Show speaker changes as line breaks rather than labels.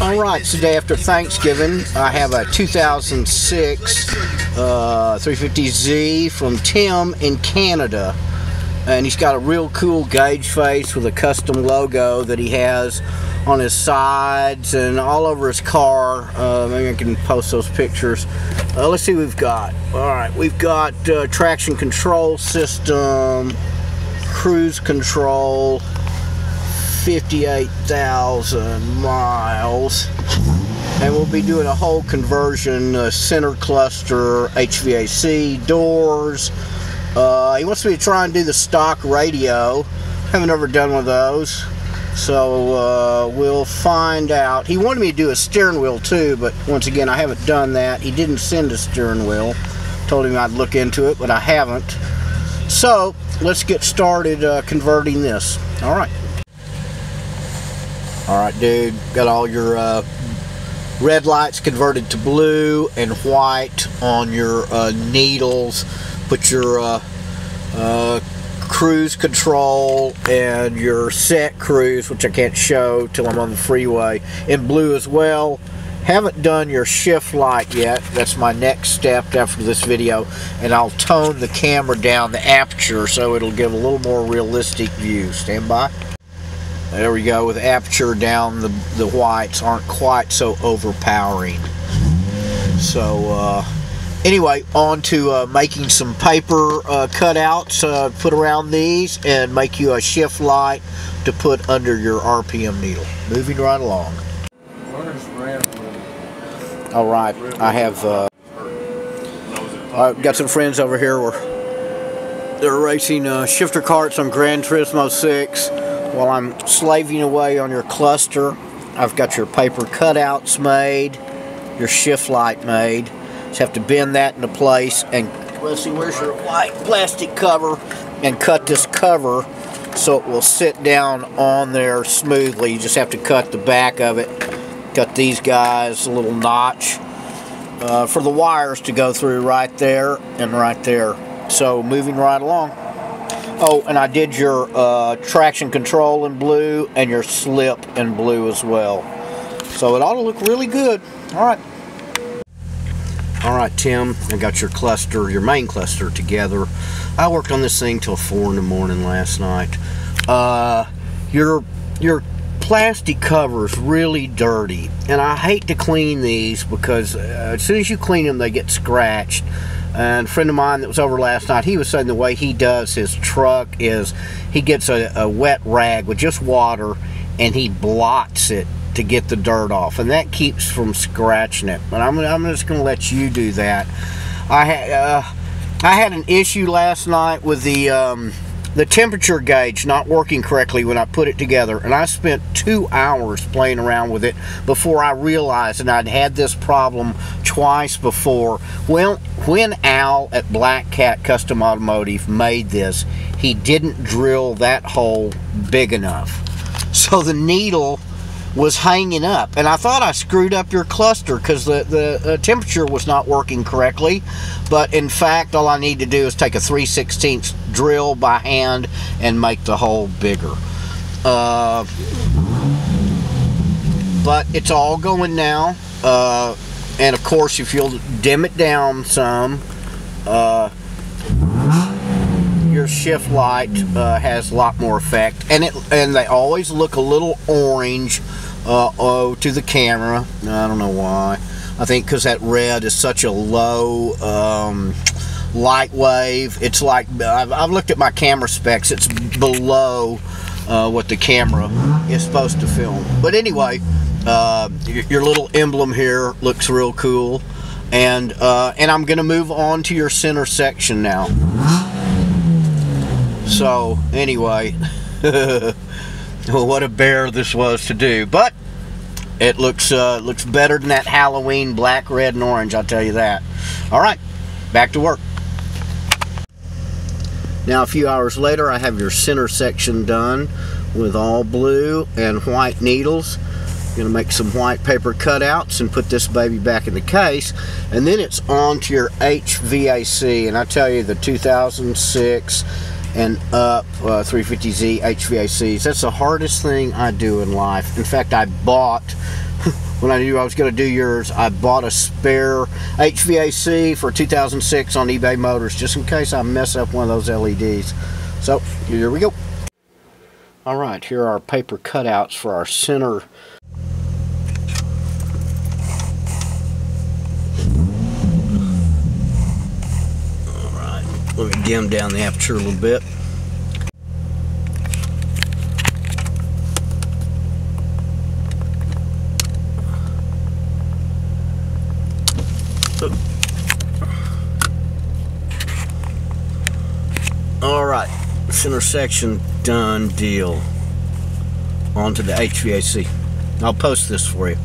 Alright, it's the day after Thanksgiving. I have a 2006 350Z from Tim in Canada. And he's got a real cool gauge face with a custom logo that he has on his sides and all over his car. Maybe I can post those pictures. Let's see what we've got. Alright, we've got traction control system, cruise control, 58,000 miles, and we'll be doing a whole conversion, center cluster, HVAC, doors. He wants me to try and do the stock radio. Haven't ever done one of those, so we'll find out. He wanted me to do a steering wheel too, but once again I haven't done that. He didn't send a steering wheel. Told him I'd look into it, but I haven't. So let's get started converting this. Alright, dude, got all your red lights converted to blue and white on your needles. Put your cruise control and your set cruise, which I can't show till I'm on the freeway, in blue as well. Haven't done your shift light yet. That's my next step after this video, and I'll tone the camera down, the aperture, so it'll give a little more realistic view. Stand by. There we go, with aperture down, the whites aren't quite so overpowering. So anyway, on to making some paper cutouts, put around these, and make you a shift light to put under your RPM needle. Moving right along. Alright, I have I've got some friends over here where they're racing shifter carts on Gran Turismo 6. While I'm slaving away on your cluster, I've got your paper cutouts made, your shift light made. Just have to bend that into place, and let's see, where's your white plastic cover, and cut this cover so it will sit down on there smoothly. You just have to cut the back of it. Got these guys, a little notch for the wires to go through right there and right there. So moving right along. Oh, and I did your traction control in blue and your slip in blue as well. So it ought to look really good. Alright. Alright, Tim, I got your cluster, your main cluster together. I worked on this thing till 4 in the morning last night. Your plastic cover is really dirty, and I hate to clean these because as soon as you clean them, they get scratched. And a friend of mine that was over last night, he was saying the way he does his truck is he gets a wet rag with just water and he blots it to get the dirt off, and that keeps from scratching it. But I'm just going to let you do that. I had an issue last night with the temperature gauge not working correctly when I put it together, and I spent 2 hours playing around with it before I realized that I'd had this problem twice before. Well, when Al at Black Cat Custom Automotive made this, he didn't drill that hole big enough, so the needle was hanging up, and I thought I screwed up your cluster because the temperature was not working correctly. But in fact, all I need to do is take a 3/16 drill by hand and make the hole bigger. But it's all going now, and of course if you'll dim it down some, your shift light has a lot more effect, and they always look a little orange to the camera. I don't know why. I think because that red is such a low light wave. It's like, I've looked at my camera specs, it's below what the camera is supposed to film. But anyway, your little emblem here looks real cool, and I'm gonna move on to your center section now. So anyway, well, what a bear this was to do, but it looks better than that Halloween black, red, and orange, I'll tell you that. Alright, back to work. Now a few hours later, I have your center section done with all blue and white needles. I'm going to make some white paper cutouts and put this baby back in the case, and then it's on to your HVAC. And I tell you, the 2006 and up 350Z HVACs, that's the hardest thing I do in life. In fact, I bought when I knew I was going to do yours, I bought a spare HVAC for 2006 on eBay Motors, just in case I mess up one of those LEDs. So here we go. All right, here are our paper cutouts for our center. All right, let me dim down the aperture a little bit. All right, center section done deal. On to the HVAC. I'll post this for you.